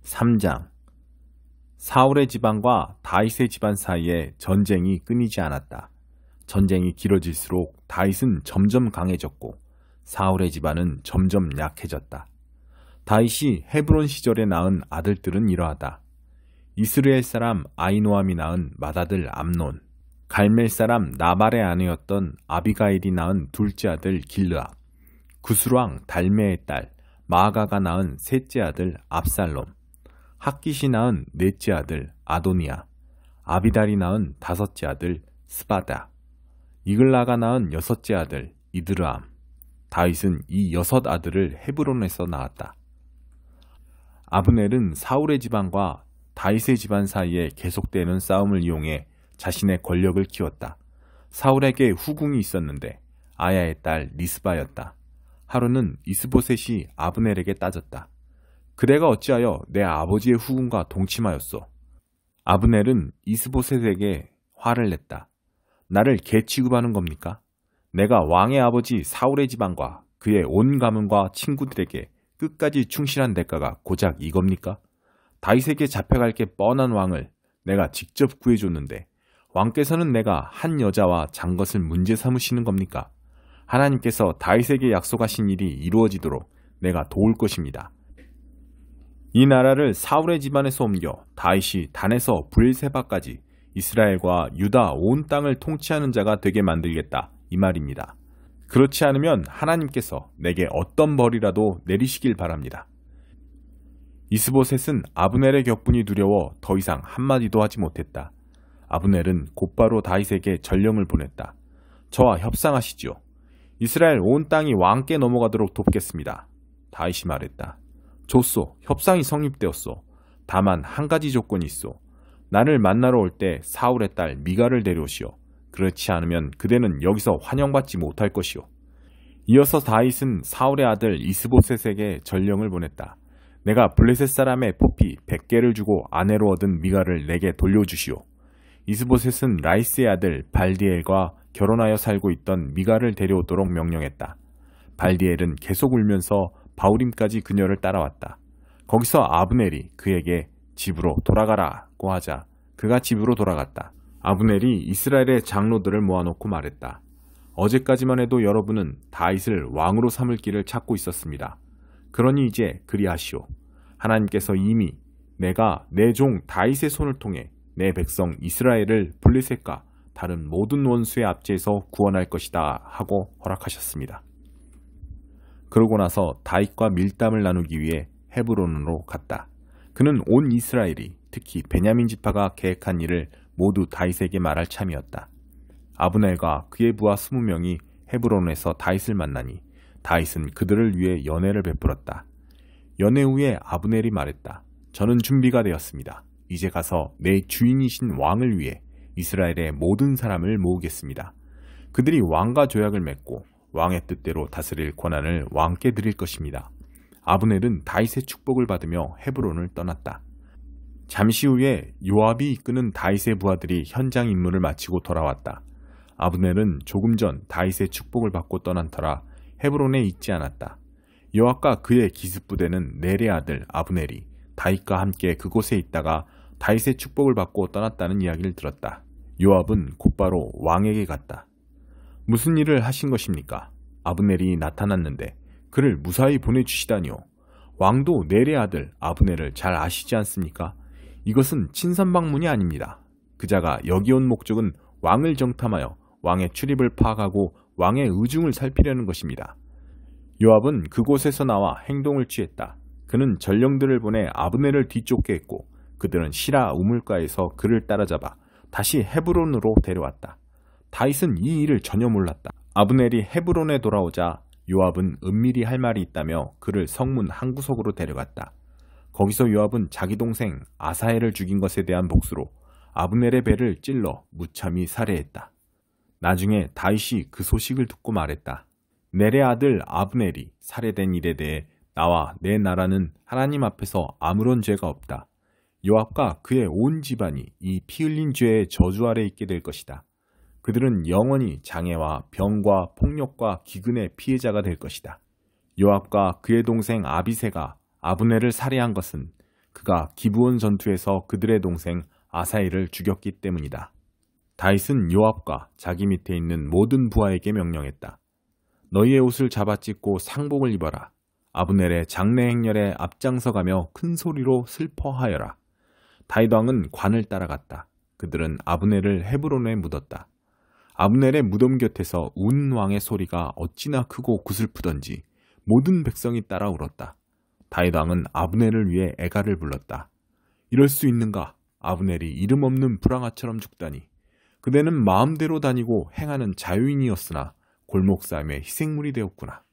3장. 사울의 집안과 다윗의 집안 사이에 전쟁이 끊이지 않았다. 전쟁이 길어질수록 다윗은 점점 강해졌고 사울의 집안은 점점 약해졌다. 다윗이 헤브론 시절에 낳은 아들들은 이러하다. 이스라엘 사람 아히노암이 낳은 맏아들 암논, 갈멜 사람 나발의 아내였던 아비가일이 낳은 둘째 아들 길르압, 구스왕 달메의 딸 마아가가 낳은 셋째 아들 압살롬, 핫깃이 낳은 넷째 아들 아도니아, 아비달이 낳은 다섯째 아들 스바다, 이글라가 낳은 여섯째 아들 이드르암. 다윗은 이 여섯 아들을 헤브론에서 낳았다. 아브넬은 사울의 집안과 다윗의 집안 사이에 계속되는 싸움을 이용해 자신의 권력을 키웠다. 사울에게 후궁이 있었는데 아야의 딸 리스바였다. 하루는 이스보셋이 아브넬에게 따졌다. 그대가 어찌하여 내 아버지의 후궁과 동침하였소? 아브넬은 이스보셋에게 화를 냈다. 나를 개 취급하는 겁니까? 내가 왕의 아버지 사울의 집안과 그의 온 가문과 친구들에게 끝까지 충실한 대가가 고작 이겁니까? 다윗에게 잡혀갈 게 뻔한 왕을 내가 직접 구해줬는데 왕께서는 내가 한 여자와 잔 것을 문제 삼으시는 겁니까? 하나님께서 다윗에게 약속하신 일이 이루어지도록 내가 도울 것입니다. 이 나라를 사울의 집안에서 옮겨 다윗이 단에서 브엘세바까지 이스라엘과 유다 온 땅을 통치하는 자가 되게 만들겠다, 이 말입니다. 그렇지 않으면 하나님께서 내게 어떤 벌이라도 내리시길 바랍니다. 이스보셋은 아브넬의 격분이 두려워 더 이상 한마디도 하지 못했다. 아브넬은 곧바로 다윗에게 전령을 보냈다. 저와 협상하시지요. 이스라엘 온 땅이 왕께 넘어가도록 돕겠습니다. 다윗이 말했다. 좋소. 협상이 성립되었소. 다만 한 가지 조건이 있소. 나를 만나러 올 때 사울의 딸 미갈을 데려오시오. 그렇지 않으면 그대는 여기서 환영받지 못할 것이오. 이어서 다윗은 사울의 아들 이스보셋에게 전령을 보냈다. 내가 블레셋 사람의 포피 100개를 주고 아내로 얻은 미갈을 내게 돌려주시오. 이스보셋은 라이스의 아들 발디엘과 결혼하여 살고 있던 미갈을 데려오도록 명령했다. 발디엘은 계속 울면서 바후림까지 그녀를 따라왔다. 거기서 아브넬이 그에게 집으로 돌아가라고 하자 그가 집으로 돌아갔다. 아브넬이 이스라엘의 장로들을 모아놓고 말했다. 어제까지만 해도 여러분은 다윗을 왕으로 삼을 길을 찾고 있었습니다. 그러니 이제 그리하시오. 하나님께서 이미 내가 내 종 다윗의 손을 통해 내 백성 이스라엘을 블레셋과 다른 모든 원수의 압제에서 구원할 것이다 하고 허락하셨습니다. 그러고 나서 다윗과 밀담을 나누기 위해 헤브론으로 갔다. 그는 온 이스라엘이 특히 베냐민 지파가 계획한 일을 모두 다윗에게 말할 참이었다. 아브넬과 그의 부하 20명이 헤브론에서 다윗을 만나니 다윗은 그들을 위해 연회를 베풀었다. 연회 후에 아브넬이 말했다. 저는 준비가 되었습니다. 이제 가서 내 주인이신 왕을 위해 이스라엘의 모든 사람을 모으겠습니다. 그들이 왕과 조약을 맺고 왕의 뜻대로 다스릴 권한을 왕께 드릴 것입니다. 아브넬은 다윗의 축복을 받으며 헤브론을 떠났다. 잠시 후에 요압이 이끄는 다윗의 부하들이 현장 임무를 마치고 돌아왔다. 아브넬은 조금 전 다윗의 축복을 받고 떠난 터라 헤브론에 있지 않았다. 요압과 그의 기습부대는 넬의 아들 아브넬이 다윗과 함께 그곳에 있다가 다윗의 축복을 받고 떠났다는 이야기를 들었다. 요압은 곧바로 왕에게 갔다. 무슨 일을 하신 것입니까? 아브넬이 나타났는데 그를 무사히 보내주시다니요. 왕도 넬의 아들 아브넬을 잘 아시지 않습니까? 이것은 친선방문이 아닙니다. 그자가 여기 온 목적은 왕을 정탐하여 왕의 출입을 파악하고 왕의 의중을 살피려는 것입니다. 요압은 그곳에서 나와 행동을 취했다. 그는 전령들을 보내 아브넬을 뒤쫓게 했고 그들은 시라 우물가에서 그를 따라잡아 다시 헤브론으로 데려왔다. 다윗은 이 일을 전혀 몰랐다. 아브넬이 헤브론에 돌아오자 요압은 은밀히 할 말이 있다며 그를 성문 한 구석으로 데려갔다. 거기서 요압은 자기 동생 아사헬을 죽인 것에 대한 복수로 아브넬의 배를 찔러 무참히 살해했다. 나중에 다윗이 그 소식을 듣고 말했다. 넬의 아들 아브넬이 살해된 일에 대해 나와 내 나라는 하나님 앞에서 아무런 죄가 없다. 요압과 그의 온 집안이 이 피 흘린 죄의 저주 아래 있게 될 것이다. 그들은 영원히 장애와 병과 폭력과 기근의 피해자가 될 것이다. 요압과 그의 동생 아비새가 아브넬을 살해한 것은 그가 기브온 전투에서 그들의 동생 아사엘을 죽였기 때문이다. 다윗은 요압과 자기 밑에 있는 모든 부하에게 명령했다. 너희의 옷을 잡아찢고 상복을 입어라. 아브넬의 장례 행렬에 앞장서가며 큰 소리로 슬퍼하여라. 다윗 왕은 관을 따라갔다. 그들은 아브넬을 헤브론에 묻었다. 아브넬의 무덤 곁에서 운 왕의 소리가 어찌나 크고 구슬프던지 모든 백성이 따라 울었다. 다윗 왕은 아브넬을 위해 애가를 불렀다. 이럴 수 있는가? 아브넬이 이름 없는 불황아처럼 죽다니. 그대는 마음대로 다니고 행하는 자유인이었으나 골목 싸움의 희생물이 되었구나.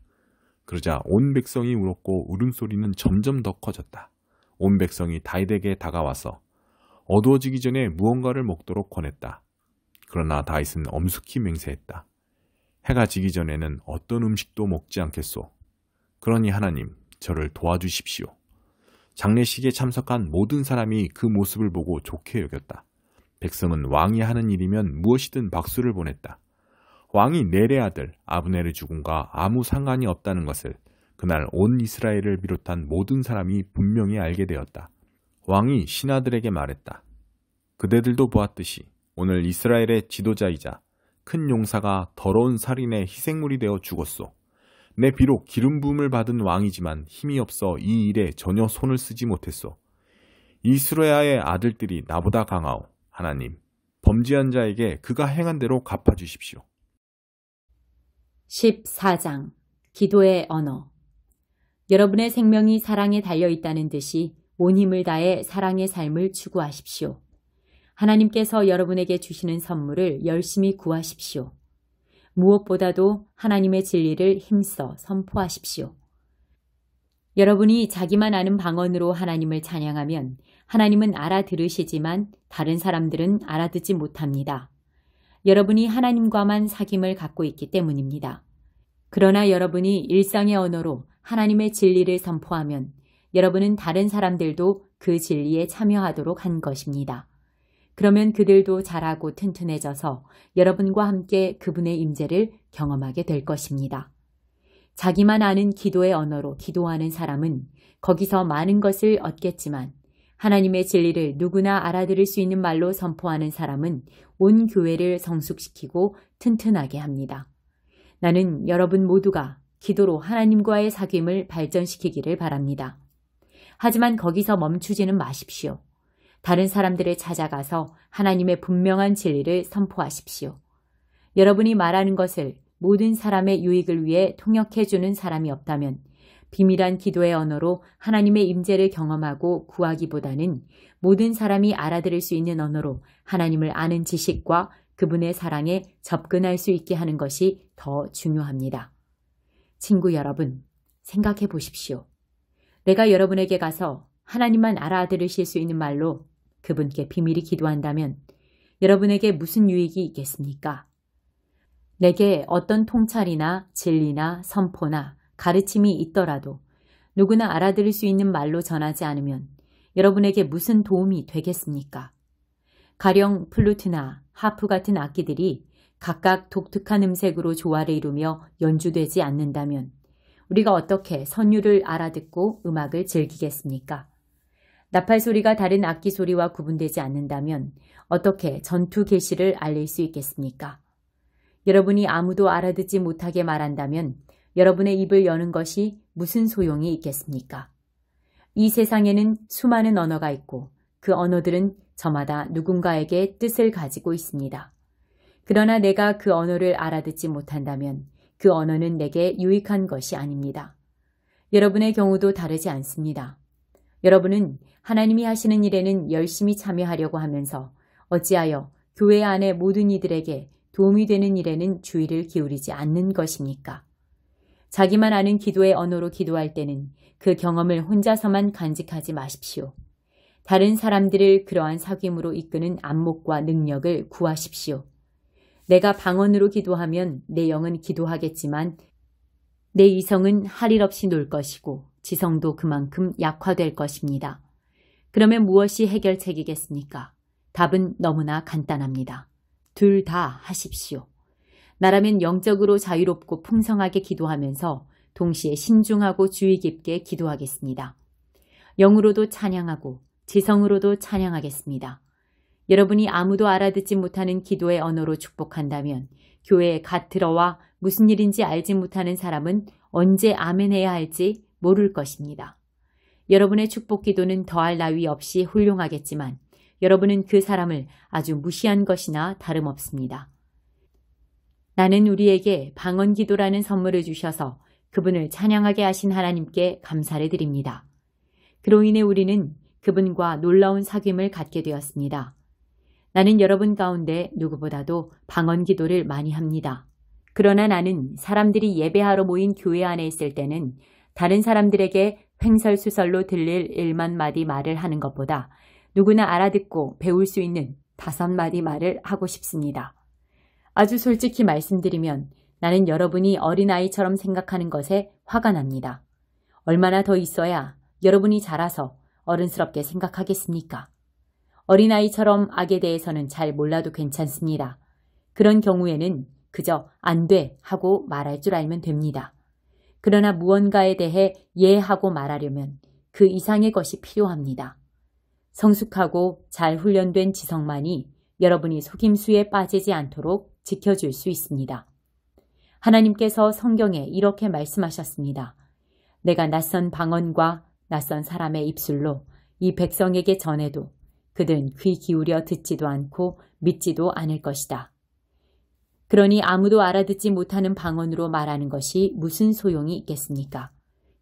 그러자 온 백성이 울었고 울음소리는 점점 더 커졌다. 온 백성이 다윗에게 다가와서 어두워지기 전에 무언가를 먹도록 권했다. 그러나 다윗은 엄숙히 맹세했다. 해가 지기 전에는 어떤 음식도 먹지 않겠소. 그러니 하나님, 저를 도와주십시오. 장례식에 참석한 모든 사람이 그 모습을 보고 좋게 여겼다. 백성은 왕이 하는 일이면 무엇이든 박수를 보냈다. 왕이 넬의 아들 아브넬의 죽음과 아무 상관이 없다는 것을 그날 온 이스라엘을 비롯한 모든 사람이 분명히 알게 되었다. 왕이 신하들에게 말했다. 그대들도 보았듯이 오늘 이스라엘의 지도자이자 큰 용사가 더러운 살인의 희생물이 되어 죽었소. 내 비록 기름 부음을 받은 왕이지만 힘이 없어 이 일에 전혀 손을 쓰지 못했소. 이스라엘의 아들들이 나보다 강하오. 하나님, 범죄한 자에게 그가 행한 대로 갚아주십시오. 14장 기도의 언어. 여러분의 생명이 사랑에 달려있다는 듯이 온 힘을 다해 사랑의 삶을 추구하십시오. 하나님께서 여러분에게 주시는 선물을 열심히 구하십시오. 무엇보다도 하나님의 진리를 힘써 선포하십시오. 여러분이 자기만 아는 방언으로 하나님을 찬양하면 하나님은 알아들으시지만 다른 사람들은 알아듣지 못합니다. 여러분이 하나님과만 사귐을 갖고 있기 때문입니다. 그러나 여러분이 일상의 언어로 하나님의 진리를 선포하면 여러분은 다른 사람들도 그 진리에 참여하도록 한 것입니다. 그러면 그들도 자라고 튼튼해져서 여러분과 함께 그분의 임재를 경험하게 될 것입니다. 자기만 아는 기도의 언어로 기도하는 사람은 거기서 많은 것을 얻겠지만 하나님의 진리를 누구나 알아들을 수 있는 말로 선포하는 사람은 온 교회를 성숙시키고 튼튼하게 합니다. 나는 여러분 모두가 기도로 하나님과의 사귐을 발전시키기를 바랍니다. 하지만 거기서 멈추지는 마십시오. 다른 사람들을 찾아가서 하나님의 분명한 진리를 선포하십시오. 여러분이 말하는 것을 모든 사람의 유익을 위해 통역해주는 사람이 없다면 비밀한 기도의 언어로 하나님의 임재를 경험하고 구하기보다는 모든 사람이 알아들을 수 있는 언어로 하나님을 아는 지식과 그분의 사랑에 접근할 수 있게 하는 것이 더 중요합니다. 친구 여러분, 생각해 보십시오. 내가 여러분에게 가서 하나님만 알아들으실 수 있는 말로 그분께 비밀히 기도한다면 여러분에게 무슨 유익이 있겠습니까? 내게 어떤 통찰이나 진리나 선포나 가르침이 있더라도 누구나 알아들을 수 있는 말로 전하지 않으면 여러분에게 무슨 도움이 되겠습니까? 가령 플루트나 하프 같은 악기들이 각각 독특한 음색으로 조화를 이루며 연주되지 않는다면 우리가 어떻게 선율을 알아듣고 음악을 즐기겠습니까? 나팔 소리가 다른 악기 소리와 구분되지 않는다면 어떻게 전투 계시를 알릴 수 있겠습니까? 여러분이 아무도 알아듣지 못하게 말한다면 여러분의 입을 여는 것이 무슨 소용이 있겠습니까? 이 세상에는 수많은 언어가 있고 그 언어들은 저마다 누군가에게 뜻을 가지고 있습니다. 그러나 내가 그 언어를 알아듣지 못한다면 그 언어는 내게 유익한 것이 아닙니다. 여러분의 경우도 다르지 않습니다. 여러분은 하나님이 하시는 일에는 열심히 참여하려고 하면서 어찌하여 교회 안의 모든 이들에게 도움이 되는 일에는 주의를 기울이지 않는 것입니까? 자기만 아는 기도의 언어로 기도할 때는 그 경험을 혼자서만 간직하지 마십시오. 다른 사람들을 그러한 사귐으로 이끄는 안목과 능력을 구하십시오. 내가 방언으로 기도하면 내 영은 기도하겠지만 내 이성은 할 일 없이 놀 것이고 지성도 그만큼 약화될 것입니다. 그러면 무엇이 해결책이겠습니까? 답은 너무나 간단합니다. 둘 다 하십시오. 나라면 영적으로 자유롭고 풍성하게 기도하면서 동시에 신중하고 주의 깊게 기도하겠습니다. 영으로도 찬양하고 지성으로도 찬양하겠습니다. 여러분이 아무도 알아듣지 못하는 기도의 언어로 축복한다면 교회에 갓 들어와 무슨 일인지 알지 못하는 사람은 언제 아멘해야 할지 모를 것입니다. 여러분의 축복 기도는 더할 나위 없이 훌륭하겠지만 여러분은 그 사람을 아주 무시한 것이나 다름없습니다. 나는 우리에게 방언 기도라는 선물을 주셔서 그분을 찬양하게 하신 하나님께 감사를 드립니다. 그로 인해 우리는 그분과 놀라운 사귐을 갖게 되었습니다. 나는 여러분 가운데 누구보다도 방언 기도를 많이 합니다. 그러나 나는 사람들이 예배하러 모인 교회 안에 있을 때는 다른 사람들에게 횡설수설로 들릴 1만 마디 말을 하는 것보다 누구나 알아듣고 배울 수 있는 5마디 말을 하고 싶습니다. 아주 솔직히 말씀드리면 나는 여러분이 어린아이처럼 생각하는 것에 화가 납니다. 얼마나 더 있어야 여러분이 자라서 어른스럽게 생각하겠습니까? 어린아이처럼 악에 대해서는 잘 몰라도 괜찮습니다. 그런 경우에는 그저 안 돼 하고 말할 줄 알면 됩니다. 그러나 무언가에 대해 예 하고 말하려면 그 이상의 것이 필요합니다. 성숙하고 잘 훈련된 지성만이 여러분이 속임수에 빠지지 않도록 지켜줄 수 있습니다. 하나님께서 성경에 이렇게 말씀하셨습니다. 내가 낯선 방언과 낯선 사람의 입술로 이 백성에게 전해도 그들은 귀 기울여 듣지도 않고 믿지도 않을 것이다. 그러니 아무도 알아듣지 못하는 방언으로 말하는 것이 무슨 소용이 있겠습니까?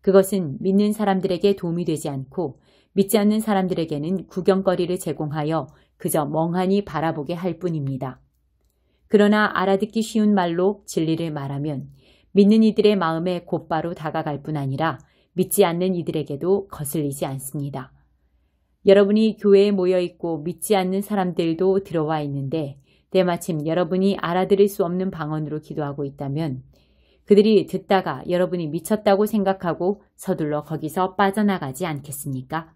그것은 믿는 사람들에게 도움이 되지 않고 믿지 않는 사람들에게는 구경거리를 제공하여 그저 멍하니 바라보게 할 뿐입니다. 그러나 알아듣기 쉬운 말로 진리를 말하면 믿는 이들의 마음에 곧바로 다가갈 뿐 아니라 믿지 않는 이들에게도 거슬리지 않습니다. 여러분이 교회에 모여있고 믿지 않는 사람들도 들어와 있는데 때마침 여러분이 알아들을 수 없는 방언으로 기도하고 있다면 그들이 듣다가 여러분이 미쳤다고 생각하고 서둘러 거기서 빠져나가지 않겠습니까?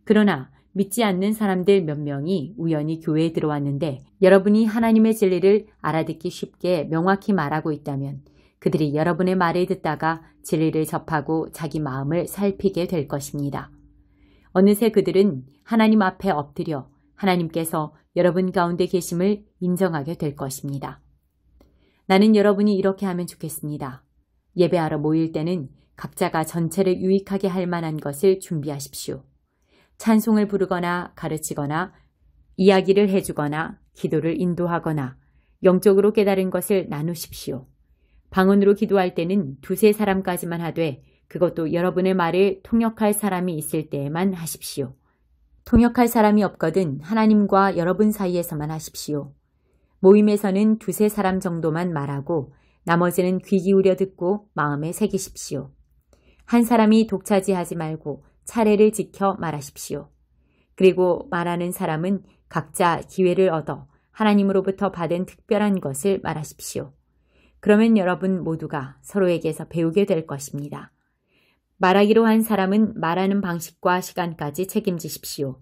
그러나 믿지 않는 사람들 몇 명이 우연히 교회에 들어왔는데 여러분이 하나님의 진리를 알아듣기 쉽게 명확히 말하고 있다면 그들이 여러분의 말을 듣다가 진리를 접하고 자기 마음을 살피게 될 것입니다. 어느새 그들은 하나님 앞에 엎드려 하나님께서 여러분 가운데 계심을 인정하게 될 것입니다. 나는 여러분이 이렇게 하면 좋겠습니다. 예배하러 모일 때는 각자가 전체를 유익하게 할 만한 것을 준비하십시오. 찬송을 부르거나 가르치거나 이야기를 해주거나 기도를 인도하거나 영적으로 깨달은 것을 나누십시오. 방언으로 기도할 때는 2-3사람까지만 하되 그것도 여러분의 말을 통역할 사람이 있을 때에만 하십시오. 통역할 사람이 없거든 하나님과 여러분 사이에서만 하십시오. 모임에서는 2-3사람 정도만 말하고 나머지는 귀 기울여 듣고 마음에 새기십시오. 한 사람이 독차지하지 말고 차례를 지켜 말하십시오. 그리고 말하는 사람은 각자 기회를 얻어 하나님으로부터 받은 특별한 것을 말하십시오. 그러면 여러분 모두가 서로에게서 배우게 될 것입니다. 말하기로 한 사람은 말하는 방식과 시간까지 책임지십시오.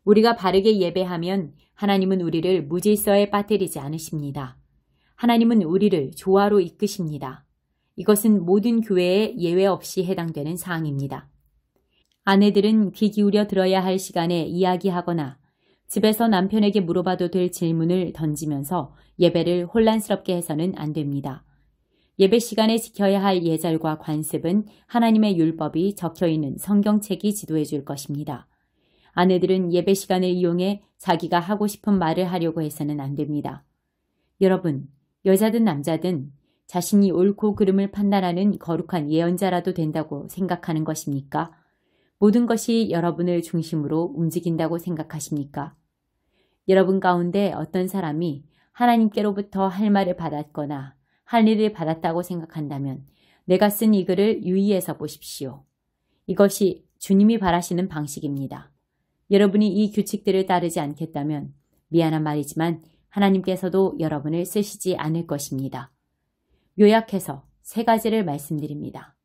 우리가 바르게 예배하면 하나님은 우리를 무질서에 빠뜨리지 않으십니다. 하나님은 우리를 조화로 이끄십니다. 이것은 모든 교회에 예외 없이 해당되는 사항입니다. 아내들은 귀 기울여 들어야 할 시간에 이야기하거나 집에서 남편에게 물어봐도 될 질문을 던지면서 예배를 혼란스럽게 해서는 안 됩니다. 예배 시간에 지켜야 할 예절과 관습은 하나님의 율법이 적혀있는 성경책이 지도해 줄 것입니다. 아내들은 예배 시간을 이용해 자기가 하고 싶은 말을 하려고 해서는 안 됩니다. 여러분, 여자든 남자든 자신이 옳고 그름을 판단하는 거룩한 예언자라도 된다고 생각하는 것입니까? 모든 것이 여러분을 중심으로 움직인다고 생각하십니까? 여러분 가운데 어떤 사람이 하나님께로부터 할 말을 받았거나 할 일을 받았다고 생각한다면 내가 쓴 이 글을 유의해서 보십시오. 이것이 주님이 바라시는 방식입니다. 여러분이 이 규칙들을 따르지 않겠다면 미안한 말이지만 하나님께서도 여러분을 쓰시지 않을 것입니다. 요약해서 3가지를 말씀드립니다.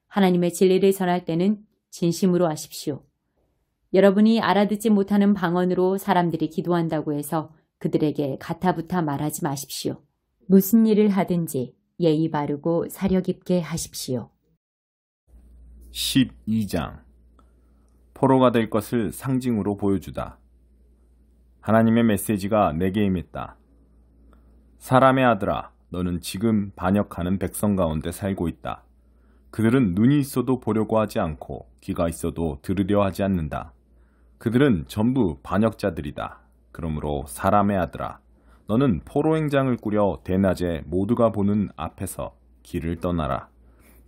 하나님의 진리를 전할 때는 진심으로 하십시오. 여러분이 알아듣지 못하는 방언으로 사람들이 기도한다고 해서 그들에게 가타부타 말하지 마십시오. 무슨 일을 하든지 예의 바르고 사려 깊게 하십시오. 12장 포로가 될 것을 상징으로 보여주다. 하나님의 메시지가 내게 임했다. 사람의 아들아, 너는 지금 반역하는 백성 가운데 살고 있다. 그들은 눈이 있어도 보려고 하지 않고 귀가 있어도 들으려 하지 않는다. 그들은 전부 반역자들이다. 그러므로 사람의 아들아, 너는 포로 행장을 꾸려 대낮에 모두가 보는 앞에서 길을 떠나라.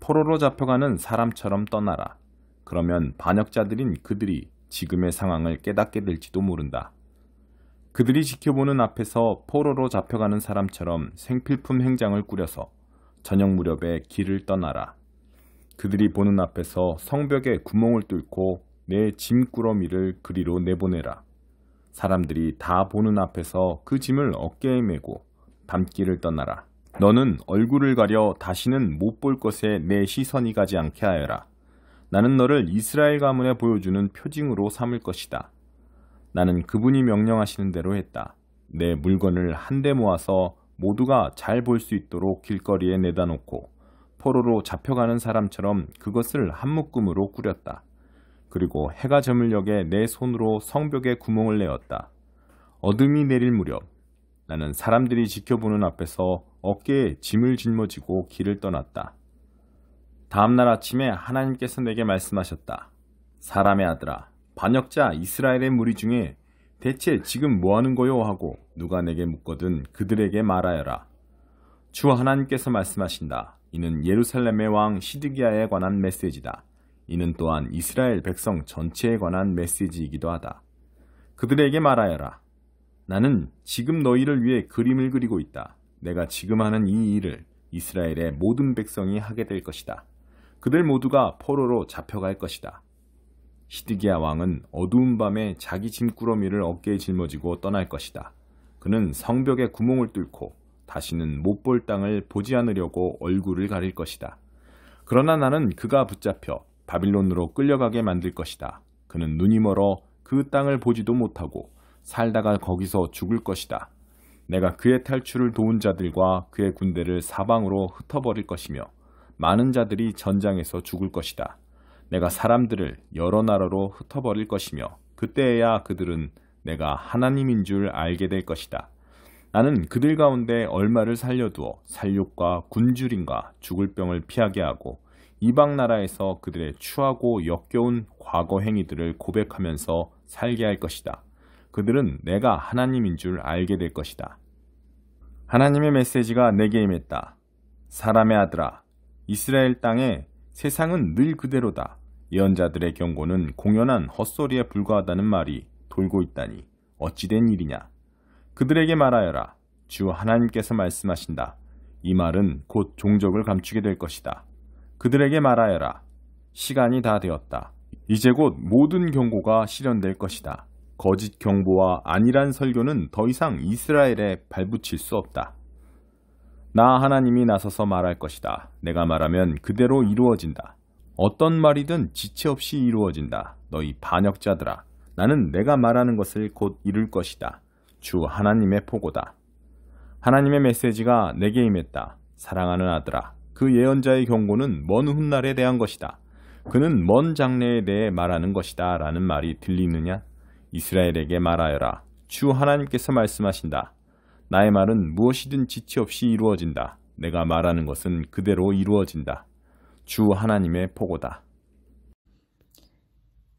포로로 잡혀가는 사람처럼 떠나라. 그러면 반역자들인 그들이 지금의 상황을 깨닫게 될지도 모른다. 그들이 지켜보는 앞에서 포로로 잡혀가는 사람처럼 생필품 행장을 꾸려서 저녁 무렵에 길을 떠나라. 그들이 보는 앞에서 성벽에 구멍을 뚫고 내 짐꾸러미를 그리로 내보내라. 사람들이 다 보는 앞에서 그 짐을 어깨에 메고 밤길을 떠나라. 너는 얼굴을 가려 다시는 못 볼 것에 내 시선이 가지 않게 하여라. 나는 너를 이스라엘 가문에 보여주는 표징으로 삼을 것이다. 나는 그분이 명령하시는 대로 했다. 내 물건을 한데 모아서 모두가 잘 볼 수 있도록 길거리에 내다 놓고 포로로 잡혀가는 사람처럼 그것을 한 묶음으로 꾸렸다. 그리고 해가 저물 역에 내 손으로 성벽에 구멍을 내었다. 어둠이 내릴 무렵 나는 사람들이 지켜보는 앞에서 어깨에 짐을 짊어지고 길을 떠났다. 다음날 아침에 하나님께서 내게 말씀하셨다. 사람의 아들아, 반역자 이스라엘의 무리 중에 대체 지금 뭐하는 거요? 하고 누가 내게 묻거든 그들에게 말하여라. 주 하나님께서 말씀하신다. 이는 예루살렘의 왕 시드기야에 관한 메시지다. 이는 또한 이스라엘 백성 전체에 관한 메시지이기도 하다. 그들에게 말하여라. 나는 지금 너희를 위해 그림을 그리고 있다. 내가 지금 하는 이 일을 이스라엘의 모든 백성이 하게 될 것이다. 그들 모두가 포로로 잡혀갈 것이다. 시드기야 왕은 어두운 밤에 자기 짐꾸러미를 어깨에 짊어지고 떠날 것이다. 그는 성벽에 구멍을 뚫고 다시는 못 볼 땅을 보지 않으려고 얼굴을 가릴 것이다. 그러나 나는 그가 붙잡혀 바빌론으로 끌려가게 만들 것이다. 그는 눈이 멀어 그 땅을 보지도 못하고 살다가 거기서 죽을 것이다. 내가 그의 탈출을 도운 자들과 그의 군대를 사방으로 흩어버릴 것이며 많은 자들이 전장에서 죽을 것이다. 내가 사람들을 여러 나라로 흩어버릴 것이며 그때에야 그들은 내가 하나님인 줄 알게 될 것이다. 나는 그들 가운데 얼마를 살려두어 살육과 굶주림과 죽을 병을 피하게 하고 이방 나라에서 그들의 추하고 역겨운 과거 행위들을 고백하면서 살게 할 것이다. 그들은 내가 하나님인 줄 알게 될 것이다. 하나님의 메시지가 내게 임했다. 사람의 아들아, 이스라엘 땅에 세상은 늘 그대로다. 예언자들의 경고는 공연한 헛소리에 불과하다는 말이 돌고 있다니 어찌된 일이냐. 그들에게 말하여라. 주 하나님께서 말씀하신다. 이 말은 곧 종적을 감추게 될 것이다. 그들에게 말하여라. 시간이 다 되었다. 이제 곧 모든 경고가 실현될 것이다. 거짓 경보와 안일한 설교는 더 이상 이스라엘에 발붙일 수 없다. 나 하나님이 나서서 말할 것이다. 내가 말하면 그대로 이루어진다. 어떤 말이든 지체 없이 이루어진다. 너희 반역자들아, 나는 내가 말하는 것을 곧 이룰 것이다. 주 하나님의 포고다. 하나님의 메시지가 내게 임했다. 사랑하는 아들아, 그 예언자의 경고는 먼 훗날에 대한 것이다. 그는 먼 장래에 대해 말하는 것이다 라는 말이 들리느냐? 이스라엘에게 말하여라. 주 하나님께서 말씀하신다. 나의 말은 무엇이든 지체 없이 이루어진다. 내가 말하는 것은 그대로 이루어진다. 주 하나님의 포고다.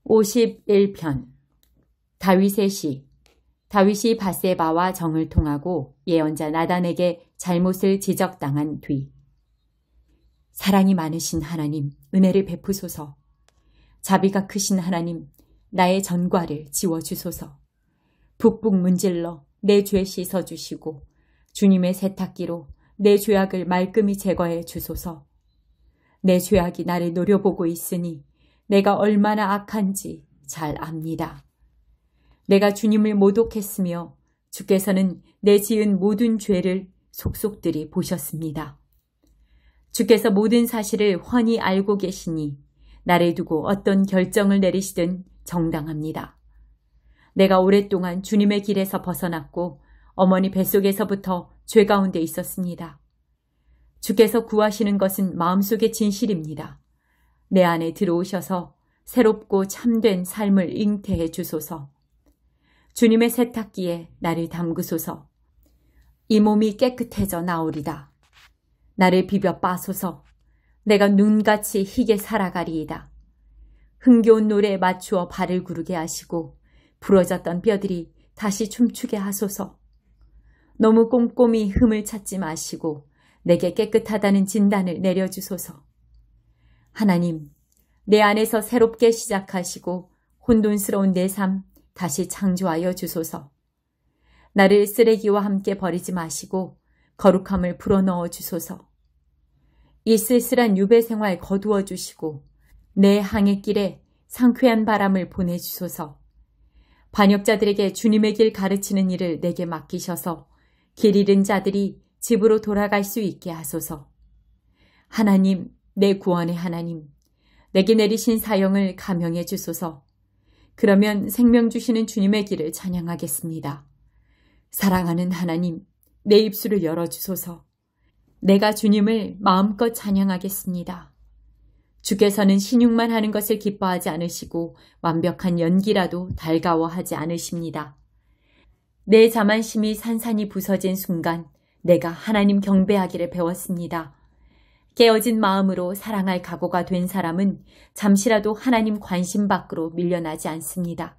51편 다윗의 시. 다윗이 밧세바와 정을 통하고 예언자 나단에게 잘못을 지적당한 뒤. 사랑이 많으신 하나님, 은혜를 베푸소서. 자비가 크신 하나님, 나의 전과를 지워주소서. 북북 문질러 내 죄 씻어주시고 주님의 세탁기로 내 죄악을 말끔히 제거해 주소서. 내 죄악이 나를 노려보고 있으니 내가 얼마나 악한지 잘 압니다. 내가 주님을 모독했으며 주께서는 내 지은 모든 죄를 속속들이 보셨습니다. 주께서 모든 사실을 훤히 알고 계시니 나를 두고 어떤 결정을 내리시든 정당합니다. 내가 오랫동안 주님의 길에서 벗어났고 어머니 뱃속에서부터 죄 가운데 있었습니다. 주께서 구하시는 것은 마음속의 진실입니다. 내 안에 들어오셔서 새롭고 참된 삶을 잉태해 주소서. 주님의 세탁기에 나를 담그소서. 이 몸이 깨끗해져 나오리다. 나를 비벼 빠소서. 내가 눈같이 희게 살아가리이다. 흥겨운 노래에 맞추어 발을 구르게 하시고 부러졌던 뼈들이 다시 춤추게 하소서. 너무 꼼꼼히 흠을 찾지 마시고 내게 깨끗하다는 진단을 내려주소서. 하나님, 내 안에서 새롭게 시작하시고 혼돈스러운 내 삶 다시 창조하여 주소서. 나를 쓰레기와 함께 버리지 마시고 거룩함을 불어넣어 주소서. 이 쓸쓸한 유배 생활 거두어 주시고 내 항해길에 상쾌한 바람을 보내주소서. 반역자들에게 주님의 길 가르치는 일을 내게 맡기셔서 길 잃은 자들이 집으로 돌아갈 수 있게 하소서. 하나님, 내 구원의 하나님, 내게 내리신 사형을 감형해 주소서. 그러면 생명 주시는 주님의 길을 찬양하겠습니다. 사랑하는 하나님, 내 입술을 열어주소서. 내가 주님을 마음껏 찬양하겠습니다. 주께서는 신용만 하는 것을 기뻐하지 않으시고 완벽한 연기라도 달가워하지 않으십니다. 내 자만심이 산산이 부서진 순간 내가 하나님 경배하기를 배웠습니다. 깨어진 마음으로 사랑할 각오가 된 사람은 잠시라도 하나님 관심 밖으로 밀려나지 않습니다.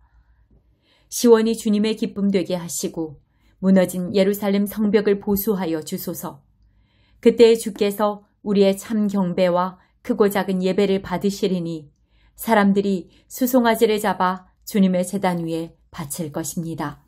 시원히 주님의 기쁨 되게 하시고 무너진 예루살렘 성벽을 보수하여 주소서. 그때 주께서 우리의 참 경배와 크고 작은 예배를 받으시리니 사람들이 수송아지를 잡아 주님의 제단 위에 바칠 것입니다.